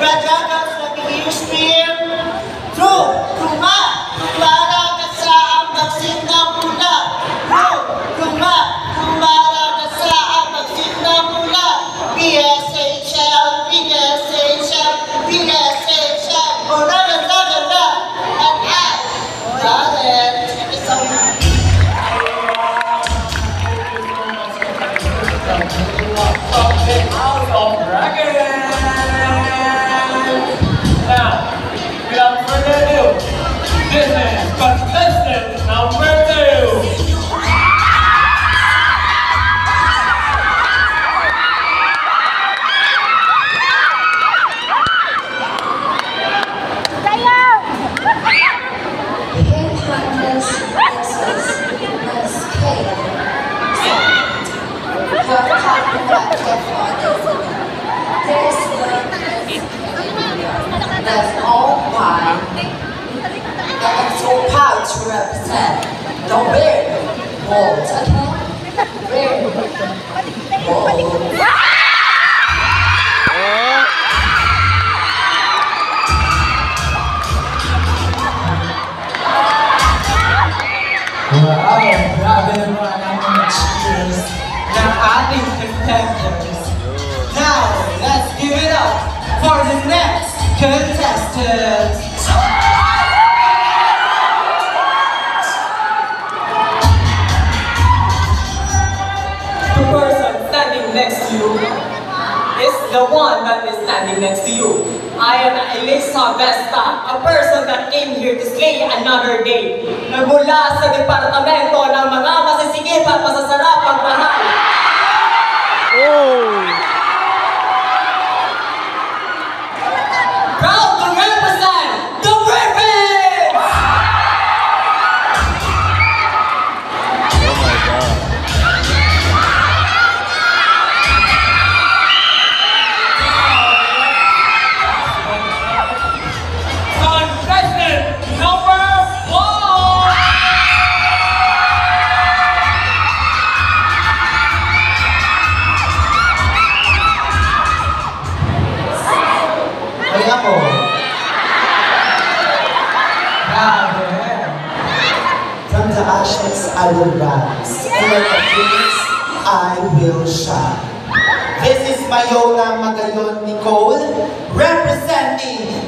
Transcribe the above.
Nagdradragas na bigay-stream. True! True nga! Kumara ka sa ang baksin na pula. True! True nga! Kumara ka sa ang baksin na pula. PSHL! PSHL! PSHL! Oh, ganda! And I got it! Out of Dragon! Now, without further ado, this is contestant number 2. That's all why I'm so proud to represent the very bold, very bold. Wow, grabe naman ang mga cheers ng ating contenders. Now, let's give it up for the next contestant. The person standing next to you is the one that is standing next to you. I am Elisa Vesta, a person that came here to slay another day. Nagmula sa departamento ng mga masisigip at masasarapang mahal. Proud to represent the Griffins! Contestant number 1! Ay ako. Grabe. From the ashes I will rise. And like a phoenix, I will shine. This is Mayona Magayon Nicole, representing